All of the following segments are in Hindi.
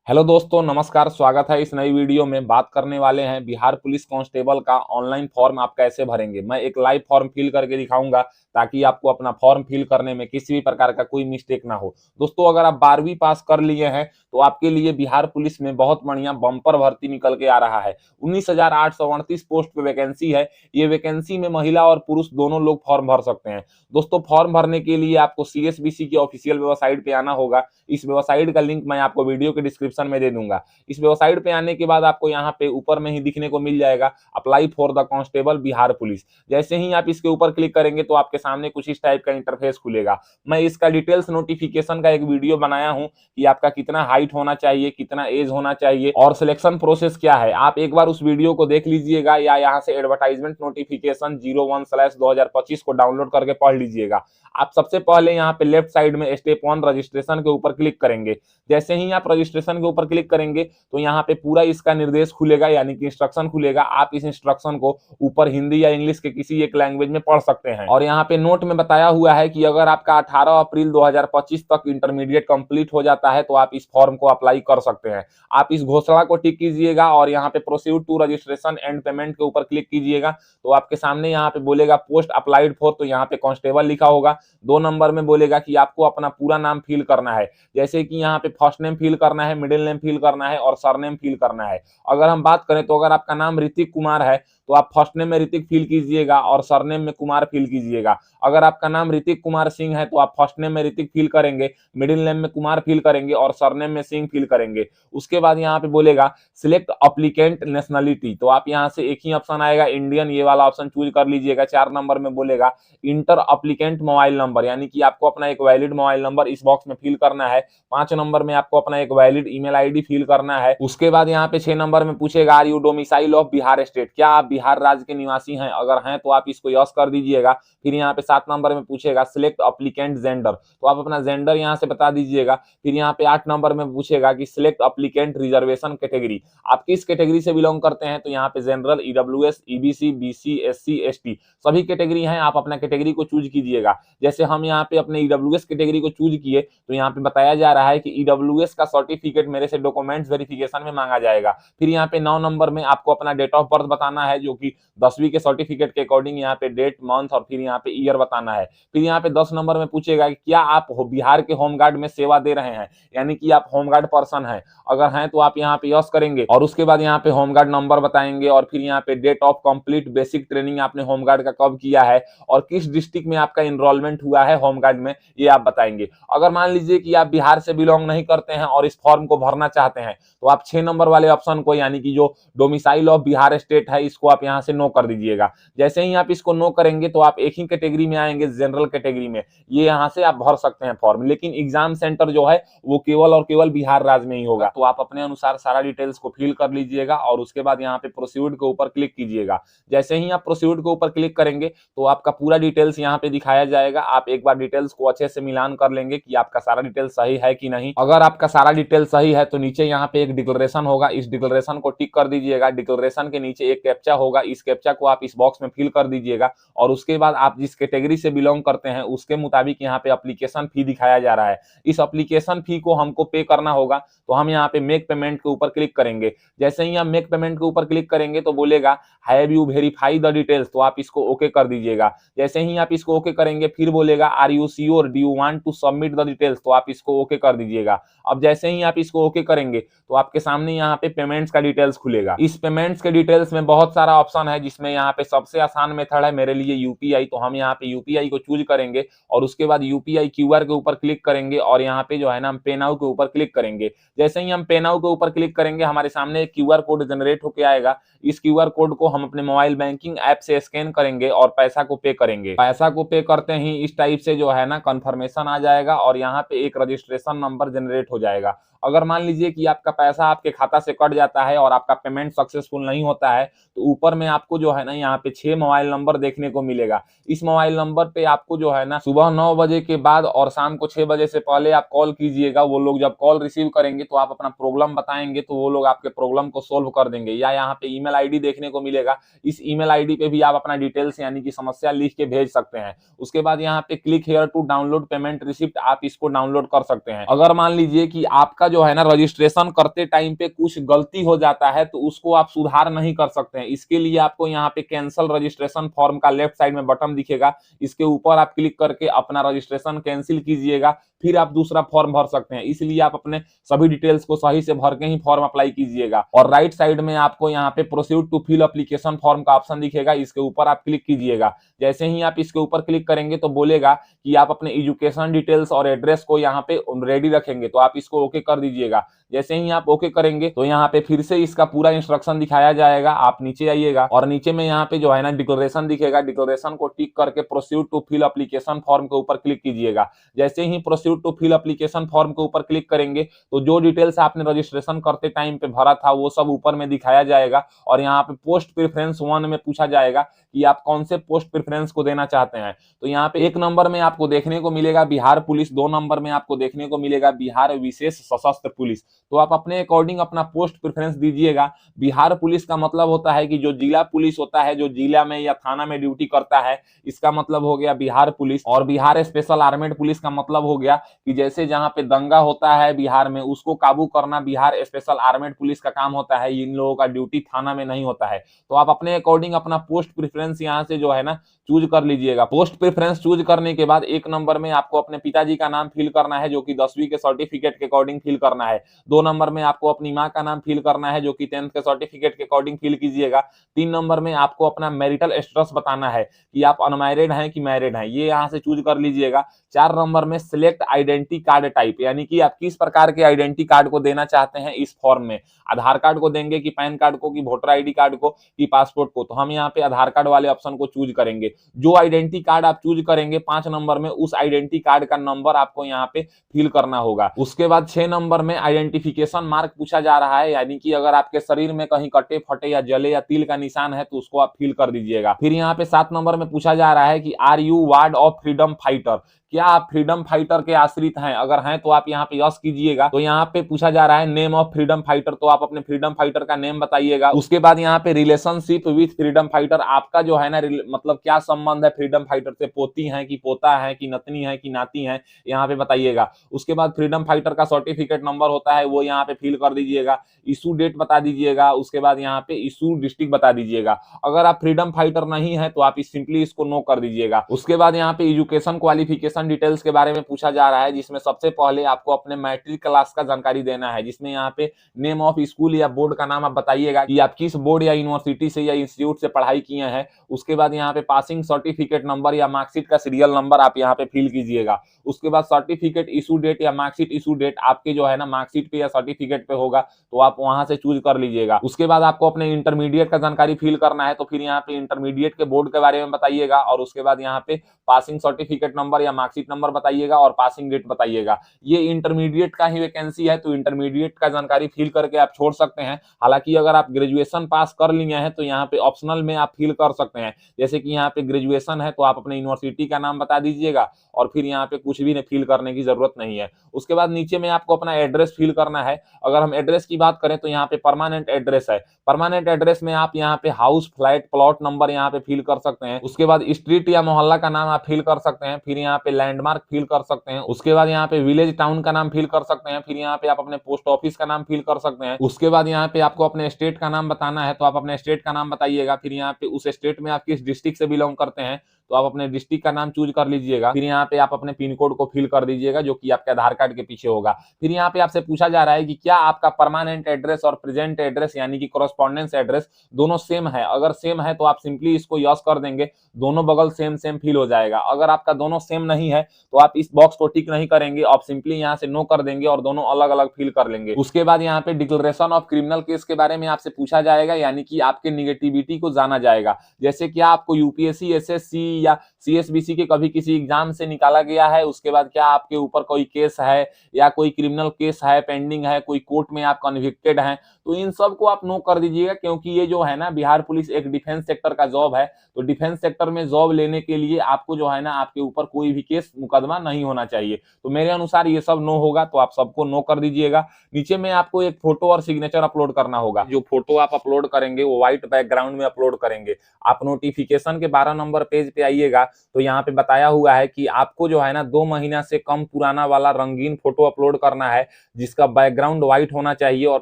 हेलो दोस्तों, नमस्कार। स्वागत है इस नई वीडियो में। बात करने वाले हैं बिहार पुलिस कांस्टेबल का ऑनलाइन फॉर्म आप कैसे भरेंगे। मैं एक लाइव फॉर्म फिल करके दिखाऊंगा ताकि आपको अपना फॉर्म फिल करने में किसी भी प्रकार का कोई मिस्टेक ना हो। दोस्तों, अगर आप 12वीं पास कर लिए हैं तो आपके लिए बिहार पुलिस में बहुत बढ़िया बम्पर भर्ती निकल के आ रहा है। 19,838 पोस्ट पे वैकेंसी है। ये वैकेंसी में महिला और पुरुष दोनों लोग फॉर्म भर सकते हैं। दोस्तों, फॉर्म भरने के लिए आपको CSBC की ऑफिशियल वेबसाइट पे आना होगा। इस वेबसाइट का लिंक मैं आपको वीडियो के डिस्क्रिप्शन में दे दूंगा। इस वेबसाइट पे आने के बाद आपको यहाँ पे ऊपर में ही दिखने को मिल जाएगा apply for the constable Bihar police. जैसे ही आप इसके ऊपर क्लिक करेंगे तो आपके सामने कुछ इस टाइप का इंटरफेस खुलेगा। मैं इसका डिटेल्स नोटिफिकेशन का एक वीडियो बनाया हूँ कि आपका कितना हाइट होना चाहिए, कितना एज होना चाहिए और सिलेक्शन प्रोसेस क्या है। आप एक बार उस वीडियो को देख लीजिएगा या यहाँ से एडवर्टाइजमेंट नोटिफिकेशन 01/2025 को डाउनलोड करके पढ़ लीजिएगा। आप सबसे पहले यहाँ पे लेफ्ट साइड में स्टेप 1 रजिस्ट्रेशन के ऊपर क्लिक करेंगे। जैसे ही आप रजिस्ट्रेशन के ऊपर क्लिक करेंगे तो यहाँ पे पूरा इसका निर्देश खुलेगा, यानी कि इंस्ट्रक्शन खुलेगा। आप इस इंस्ट्रक्शन को ऊपर हिंदी या इंग्लिश के किसी एक लैंग्वेज में पढ़ सकते हैं। और यहाँ पे नोट में बताया हुआ है कि अगर आपका 18 अप्रैल 2025 तक इंटरमीडिएट कंप्लीट हो जाता है तो आप इस फॉर्म को अप्लाई कर सकते हैं। आप इस घोषणा को टिक कीजिएगा और यहाँ पे proceed to registration and payment के ऊपर क्लिक कीजिएगा। तो आपके सामने यहाँ पे बोलेगा पोस्ट अप्लाइड फॉर, तो यहाँ पे कांस्टेबल लिखा होगा। 2 नंबर में बोलेगा कि आपको अपना पूरा नाम फिल करना है। जैसे कि यहाँ पे फर्स्ट नेम फिल करना है, मिडिल नेम फिल करना है और सरनेम फिल करना है। अगर हम बात करें तो अगर आपका नाम ऋतिक कुमार है तो आप फर्स्ट नेम में ऋतिक फिल कीजिएगा और सरनेम में कुमार फिल कीजिएगा। अगर आपका नाम ऋतिक कुमार सिंह है तो आप फर्स्ट नेम में ऋतिक फिल करेंगे, मिडिल नेम में कुमार फिल करेंगे और सरनेम में सिंह फिल करेंगे। उसके बाद यहाँ पे बोलेगा सिलेक्ट अप्लीकेंट नेशनलिटी, तो आप यहाँ से एक ही ऑप्शन आएगा इंडियन, ये वाला ऑप्शन चूज कर लीजिएगा। 4 नंबर में बोलेगा इंटर अप्लीकेंट मोबाइल नंबर, यानी कि आपको अपना एक वैलिड मोबाइल नंबर इस बॉक्स में फिल करना है। 5 नंबर में आपको अपना एक वैलिड ईमेल आईडी फिल करना है। उसके बाद यहाँ पे 6 नंबर में पूछेगा are you domicile of Bihar state, क्या आप बिहार राज्य के निवासी हैं। अगर हैं तो आप इसको यस कर दीजिएगा। फिर यहाँ पे 7 नंबर में पूछेगा सिलेक्ट अप्लीकेंट जेंडर, तो आप अपना जेंडर यहाँ से बता दीजिएगा। फिर यहाँ पे 8 नंबर में पूछेगा कि सिलेक्ट अप्लीकेंट रिजर्वेशन कैटेगरी, आप किस कैटेगरी से बिलोंग करते हैं। तो यहाँ पे general, EWS, EBC, BC, SC, ST सभी कैटेगरी हैं। आप अपना कैटेगरी को चूज कीजिएगा। जैसे हम यहाँ पे अपने ईडब्ल्यूएस कैटेगरी को चूज किए तो यहाँ पे बताया जा रहा है कि ईडब्ल्यूएस का सर्टिफिकेट मेरे से डॉक्यूमेंट्स वेरिफिकेशन में मांगा जाएगा। फिर यहाँ पे 9 नंबर में आपको अपना डेट ऑफ बर्थ बताना है, जो कि 10वीं के सर्टिफिकेट के अकॉर्डिंग यहाँ पे डेट, मंथ और फिर यहाँ पे ईयर बताना है। फिर यहाँ पे 10 नंबर में पूछेगा कि क्या आप बिहार के होमगार्ड में सेवा दे रहे हैं, यानी कि आप होमगार्ड पर्सन हैं। अगर हैं तो आप यहाँ पे यस करेंगे और उसके बाद यहाँ पे होमगार्ड नंबर बताएंगे और फिर यहाँ पे date of complete basic training आपने होमगार्ड का कब किया है और किस डिस्ट्रिक्ट में आपका इनरोलमेंट हुआ है होमगार्ड में, ये आप बताएंगे। अगर मान लीजिए कि आप बिहार से बिलोंग नहीं करते हैं और इस फॉर्म को भरना चाहते हैं तो आप 6 नंबर वाले ऑप्शन को, यानी कि जो डोमिसाइल ऑफ बिहार स्टेट है, इसको आप यहाँ से नो कर दीजिएगा। जैसे ही आप इसको नो करेंगे तो आप एक ही कैटेगरी में आएंगे, जनरल कैटेगरी में। ये यहाँ से आप भर सकते हैं फॉर्म, लेकिन एग्जाम सेंटर जो है वो केवल और केवल बिहार राज्य में ही होगा। तो आप अपने अनुसार सारा डिटेल्स को फिल कर लीजिएगा और उसके बाद यहाँ पे प्रोसीड के ऊपर क्लिक कीजिएगा। जैसे ही आप प्रोसीड के ऊपर क्लिक करेंगे तो आपका पूरा डिटेल्स यहाँ पे दिखाया जाएगा। आप एक बार डिटेल्स को अच्छे से मिलान कर लेंगे कि आपका सारा डिटेल्स सही है कि नहीं। अगर आपका सारा डिटेल सही है तो नीचे यहाँ पे एक डिक्लेरेशन होगा, इस डिक्लेरेशन को टिक कर दीजिएगा। डिक्लेरेशन के नीचे एक कैप्चा होगा, इस कैप्चा को आप इस बॉक्स में फिल कर दीजिएगा और उसके बाद आप जिस कैटेगरी से बिलोंग करते हैं उसके मुताबिक यहाँ पे एप्लीकेशन फी दिखाया जा रहा है। इस एप्लीकेशन फी को हमको पे करना होगा, तो हम यहाँ पे मेक पेमेंट के ऊपर क्लिक करेंगे। जैसे ही हम मेक पेमेंट के ऊपर क्लिक करेंगे तो बोलेगा have you verify the details, तो आप इसको ओके कर दीजिएगा। जैसे ही आप इसको ओके करेंगे फिर बोलेगा are you sure, do you want to submit the details, तो आप इसको ओके कर दीजिएगा। अब जैसे ही आप इसको ओके करेंगे तो आपके सामने यहाँ पे पेमेंट्स का डिटेल्स खुलेगा। इस पेमेंट्स के डिटेल्स में बहुत सारा ऑप्शन है, जिसमें यहाँ पे सबसे आसान मेथड है मेरे लिए यूपीआई, तो हम यहाँ पे यूपीआई को चूज करेंगे और उसके बाद यूपीआई क्यूआर के ऊपर क्लिक करेंगे और यहाँ पे जो है ना हम पे नाउ के ऊपर क्लिक करेंगे। जैसे ही हम पे नाउ के ऊपर क्लिक करेंगे हमारे सामने एक क्यूआर कोड जनरेट होकर आएगा। इस क्यूआर कोड को हम अपने मोबाइल बैंकिंग ऐप से स्कैन करेंगे और पैसा को पे करेंगे। पैसा को पे करते ही इस टाइप से जो है ना कंफर्मेशन आ जाएगा और यहाँ पे एक रजिस्ट्रेशन नंबर जनरेट हो जाएगा। अगर मान लीजिए कि आपका पैसा आपके खाता से कट जाता है और आपका पेमेंट सक्सेसफुल नहीं होता है तो ऊपर में आपको जो है ना यहाँ पे 6 मोबाइल नंबर देखने को मिलेगा। इस मोबाइल नंबर पे आपको जो है ना सुबह 9 बजे के बाद और शाम को 6 बजे से पहले आप कॉल कीजिएगा। वो लोग जब कॉल रिसीव करेंगे तो आप अपना प्रॉब्लम बताएंगे तो वो लोग आपके प्रॉब्लम को सोल्व कर देंगे। या यहाँ पे ईमेल आईडी देखने को मिलेगा, इस ईमेल आईडी पे भी आप अपना डिटेल्स यानी कि समस्या लिख के भेज सकते हैं। उसके बाद यहाँ पे click here to download payment receipt, आप इसको डाउनलोड कर सकते हैं। अगर मान लीजिए कि आपका आपका जो है ना रजिस्ट्रेशन करते टाइम पे कुछ गलती हो जाता है तो उसको आप सुधार नहीं कर सकते हैं। इसके लिए आपको यहाँ पे कैंसिल रजिस्ट्रेशन फॉर्म का लेफ्ट साइड में बटन दिखेगा, इसके ऊपर आप क्लिक करके अपना रजिस्ट्रेशन कैंसिल कीजिएगा, फिर आप दूसरा फॉर्म भर सकते हैं। इसलिए आप अपने सभी डिटेल्स को सही से भर के ही फॉर्म अप्लाई कीजिएगा। और राइट साइड में आपको यहाँ पे proceed to fill application form का ऑप्शन दिखेगा, इसके ऊपर आप क्लिक कीजिएगा। जैसे ही आप इसके ऊपर क्लिक करेंगे तो बोलेगा कि आप अपने एजुकेशन डिटेल्स और एड्रेस को यहाँ पे रेडी रखेंगे, तो आप इसको ओके कर दीजिएगा। जैसे ही आप ओके करेंगे तो यहाँ पे फिर से इसका पूरा इंस्ट्रक्शन दिखाया जाएगा। आप नीचे आइएगा और नीचे में यहाँ पे जो है ना डिक्लेरेशन दिखेगा, डिक्लेरेशन को टिक करके proceed to fill application form के ऊपर क्लिक कीजिएगा। जैसे ही proceed to fill application form के ऊपर क्लिक करेंगे तो जो डिटेल्स आपने रजिस्ट्रेशन करते टाइम पे भरा था वो सब ऊपर में दिखाया जाएगा। और यहाँ पे पोस्ट प्रेफरेंस 1 में पूछा जाएगा कि आप कौन से पोस्ट प्रेफरेंस को देना चाहते हैं। तो यहाँ पे 1 नंबर में आपको देखने को मिलेगा बिहार पुलिस, 2 नंबर में आपको देखने को मिलेगा बिहार विशेष सशस्त्र पुलिस। तो आप अपने अकॉर्डिंग अपना पोस्ट प्रेफरेंस दीजिएगा। बिहार पुलिस का मतलब होता है कि जो जिला पुलिस होता है, जो जिला में या थाना में ड्यूटी करता है, इसका मतलब हो गया बिहार पुलिस। और बिहार स्पेशल आर्मेड पुलिस का मतलब हो गया कि जैसे जहां पे दंगा होता है बिहार में, उसको काबू करना बिहार स्पेशल आर्मेड पुलिस का काम होता है। इन लोगों का ड्यूटी थाना में नहीं होता है। तो आप अपने अकॉर्डिंग अपना पोस्ट प्रेफरेंस यहाँ से जो है ना चूज कर लीजिएगा। पोस्ट प्रेफरेंस चूज करने के बाद 1 नंबर में आपको अपने पिताजी का नाम फिल करना है, जो कि 10वीं के सर्टिफिकेट के अकॉर्डिंग फिल करना है। 2 नंबर में आपको अपनी माँ का नाम फिल करना है, जो कि 10th के सर्टिफिकेट के अकॉर्डिंग फिल कीजिएगा। 3 नंबर में आपको अपना मैरिटल स्टेटस बताना है कि आप अनमैरिड हैं कि मैरिड हैं, ये यहाँ से चूज कर लीजिएगा। 4 नंबर में सिलेक्ट आइडेंटिटी कार्ड टाइप, यानी कि आप किस प्रकार के आइडेंटिटी कार्ड को देना चाहते हैं इस फॉर्म में। आधार कार्ड को देंगे कि पैन कार्ड को कि वोटर आईडी कार्ड को कि पासपोर्ट को। तो हम यहाँ पे आधार कार्ड वाले ऑप्शन को चूज करेंगे। जो आइडेंटिटी कार्ड आप चूज करेंगे 5 नंबर में, उस आइडेंटिटी कार्ड का नंबर आपको यहाँ पे फिल करना होगा। उसके बाद 6 नंबर में आइडेंटिफिकेशन मार्क पूछा जा रहा है, यानी कि अगर आपके शरीर में कहीं कटे फटे या जले या तिल का निशान है तो उसको आप फिल कर दीजिएगा। फिर यहाँ पे 7 नंबर में पूछा जा रहा है कि are you ward of freedom fighter, क्या आप फ्रीडम फाइटर के आश्रित हैं? अगर हैं तो आप यहाँ पे यस कीजिएगा। तो यहाँ पे पूछा जा रहा है नेम ऑफ फ्रीडम फाइटर, तो आप अपने फ्रीडम फाइटर का नेम बताइएगा। उसके बाद यहाँ पे रिलेशनशिप विथ फ्रीडम फाइटर, आपका जो है ना मतलब क्या संबंध है फ्रीडम फाइटर से, पोती है कि पोता है कि नतनी है कि नाती है, यहाँ पे बताइएगा। उसके बाद फ्रीडम फाइटर का सर्टिफिकेट नंबर होता है वो यहाँ पे फिल कर दीजिएगा। इशू डेट बता दीजिएगा। उसके बाद यहाँ पे इशू डिस्ट्रिक्ट बता दीजिएगा। अगर आप फ्रीडम फाइटर नहीं है तो आप सिंपली इसको नो कर दीजिएगा। उसके बाद यहाँ पे एजुकेशन क्वालिफिकेशन डिटेल्स के बारे में पूछा जा रहा है, जिसमें सबसे पहले आपको अपने मैट्रिक क्लास का जानकारी देना है, जिसमें यहाँ पे नेम ऑफ स्कूल या बोर्ड का नाम आप बताइएगा कि आप किस बोर्ड या यूनिवर्सिटी से या इंस्टीट्यूट से पढ़ाई किए हैं। उसके बाद यहाँ पे पासिंग सर्टिफिकेट नंबर या मार्कशीट का सीरियल नंबर आप यहाँ पे फिल कीजिएगा। उसके बाद सर्टिफिकेट इशू डेट या मार्कशीट इशू डेट आपके जो है ना मार्कशीट पे या सर्टिफिकेट पे होगा, तो आप वहां से चूज कर लीजिएगा। उसके बाद आपको अपने इंटरमीडिएट का जानकारी फिल करना है, तो फिर यहाँ पे इंटरमीडिएट के बोर्ड के बारे में बताइएगा। और उसके बाद यहाँ पे पासिंग सर्टिफिकेट नंबर या मार्कशीट नंबर बताइएगा और पासिंग डेट बताइएगा। ये इंटरमीडिएट का ही वैकेंसी है, तो इंटरमीडिएट का जानकारी फिल करके आप छोड़ सकते हैं। हालांकि अगर आप ग्रेजुएशन पास कर लिए हैं तो यहाँ पे ऑप्शनल में आप फिल कर सकते हैं। जैसे कि यहाँ पे ग्रेजुएशन है तो आप अपने यूनिवर्सिटी का नाम बता दीजिएगा और फिर यहाँ पे कुछ भी फिल करने की जरूरत नहीं है। उसके बाद नीचे में आपको अपना एड्रेस फिल करना है। अगर हम एड्रेस की बात करें तो यहाँ पे परमानेंट एड्रेस है। परमानेंट एड्रेस में आप यहाँ पे हाउस, फ्लैट, प्लॉट नंबर यहाँ पे फिल कर सकते हैं। उसके बाद स्ट्रीट या मोहल्ला का नाम आप फिल कर सकते हैं। फिर यहाँ पे लैंडमार्क फिल कर सकते हैं। उसके बाद यहाँ पे विलेज, टाउन का नाम फिल कर सकते हैं। फिर यहाँ पे आप अपने पोस्ट ऑफिस का नाम फिल कर सकते हैं। उसके बाद यहाँ पे आपको अपने स्टेट का नाम बताना है, तो आप अपने स्टेट का नाम बताइएगा। फिर यहाँ पे उस स्टेट में आप किस डिस्ट्रिक्ट से बिलोंग करते हैं तो आप अपने डिस्ट्रिक्ट का नाम चूज कर लीजिएगा। फिर यहाँ पे आप अपने पिन कोड को फिल कर दीजिएगा, जो कि आपके आधार कार्ड के पीछे होगा। फिर यहाँ पे आपसे पूछा जा रहा है कि क्या आपका परमानेंट एड्रेस और प्रेजेंट एड्रेस यानी कि कॉरेस्पॉन्डेंस एड्रेस दोनों सेम है। अगर सेम है तो आप सिंपली इसको यस कर देंगे, दोनों बगल सेम सेम फिल हो जाएगा। अगर आपका दोनों सेम नहीं है तो आप इस बॉक्स को टिक नहीं करेंगे, आप सिंपली यहाँ से नो कर देंगे और दोनों अलग अलग फिल कर लेंगे। उसके बाद यहाँ पे डिक्लेरेशन ऑफ क्रिमिनल केस के बारे में आपसे पूछा जाएगा, यानी कि आपके निगेटिविटी को जाना जाएगा। जैसे क्या आपको यूपीएससी, एसएससी या सीएसबीसी के कभी किसी एग्जाम से निकाला गया है, उसके बाद क्या आपके ऊपर कोई केस है या कोई क्रिमिनल केस है पेंडिंग है, कोई कोर्ट में आप कन्विक्टेड हैं, तो इन सब को आप नो कर दीजिएगा। क्योंकि ये जो है ना बिहार पुलिस एक डिफेंस सेक्टर का जॉब है, तो डिफेंस सेक्टर में जॉब लेने के लिए आपको जो है ना आपके ऊपर कोई भी केस मुकदमा नहीं होना चाहिए। तो मेरे अनुसार ये सब नो होगा, तो आप सबको नो कर दीजिएगा। नीचे में आपको एक फोटो और सिग्नेचर अपलोड करना होगा। जो फोटो आप अपलोड करेंगे वो व्हाइट बैकग्राउंड में अपलोड करेंगे। आप नोटिफिकेशन के 12 नंबर पेज पे आइएगा तो यहाँ पे बताया हुआ है कि आपको जो है ना 2 महीना से कम पुराना वाला रंगीन फोटो अपलोड करना है, जिसका बैकग्राउंड व्हाइट होना चाहिए और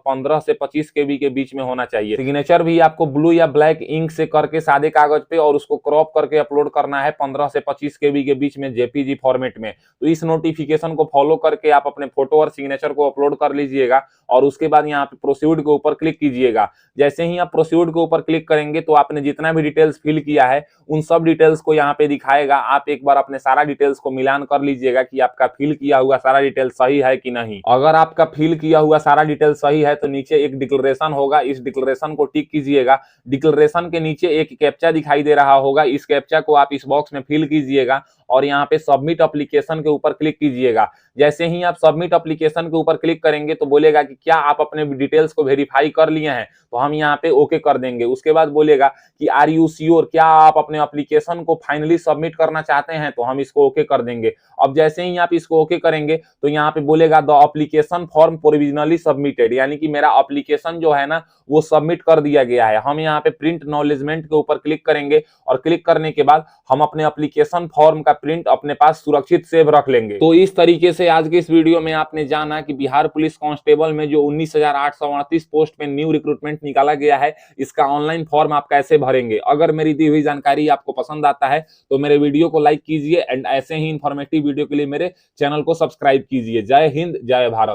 15 से 25 केबी के बीच में होना चाहिए। सिग्नेचर भी आपको ब्लू या ब्लैक इंक से करके सादे कागज पे और उसको क्रॉप करके अपलोड करना है 15 से 25 केबी के बीच में जेपीजी फॉर्मेट में। तो इस नोटिफिकेशन को फॉलो करके आप अपने फोटो और सिग्नेचर को अपलोड कर लीजिएगा और उसके बाद यहाँ पे प्रोसीड के ऊपर क्लिक कीजिएगा। जैसे ही आप प्रोसीड के ऊपर क्लिक करेंगे तो आपने जितना भी डिटेल्स फिल किया है उन सब डिटेल्स को यहाँ पे दिखाएगा। आप एक बार अपने सारा डिटेल्स को मिलान कर लीजिएगा कि आपका फिल किया हुआ सारा डिटेल सही है कि नहीं। अगर आपका फिल किया हुआ सारा डिटेल सही है तो नीचे एक डिक्लेरेशन होगा, इस डिक्लेरेशन को टिक कीजिएगा। डिक्लेरेशन के नीचे एक कैप्चा दिखाई दे रहा होगा, इस कैप्चा को आप इस बॉक्स में फिल कीजिएगा और यहाँ पे सबमिट एप्लीकेशन के ऊपर क्लिक कीजिएगा। जैसे ही आप सबमिट एप्लीकेशन के ऊपर क्लिक करेंगे तो बोलेगा कि क्या आप अपने डिटेल्स को वेरीफाई कर लिए हैं, तो हम यहाँ पे ओके कर देंगे। उसके बाद बोलेगा कि आर यू श्योर, क्या आप अपने एप्लीकेशन को फाइनली सबमिट करना चाहते हैं, तो हम इसको ओके कर देंगे। अब जैसे ही आप इसको ओके करेंगे तो यहाँ पे बोलेगा the application form provisionally submitted, यानी कि मेरा एप्लीकेशन जो है ना वो सबमिट कर दिया गया है। हम यहाँ पे प्रिंट एक्नॉलेजमेंट के ऊपर क्लिक करेंगे और क्लिक करने के बाद हम अपने एप्लीकेशन फॉर्म का प्रिंट अपने पास सुरक्षित सेव रख लेंगे। तो इस तरीके से आज के इस वीडियो में आपने जाना कि बिहार पुलिस कांस्टेबल में जो 19,838 पोस्ट में न्यू रिक्रूटमेंट निकाला गया है, इसका ऑनलाइन फॉर्म आप कैसे भरेंगे। अगर मेरी दी हुई जानकारी आपको पसंद आता है तो मेरे वीडियो को लाइक कीजिए एंड ऐसे ही इंफॉर्मेटिव वीडियो के लिए मेरे चैनल को सब्सक्राइब कीजिए। जय हिंद, जय भारत।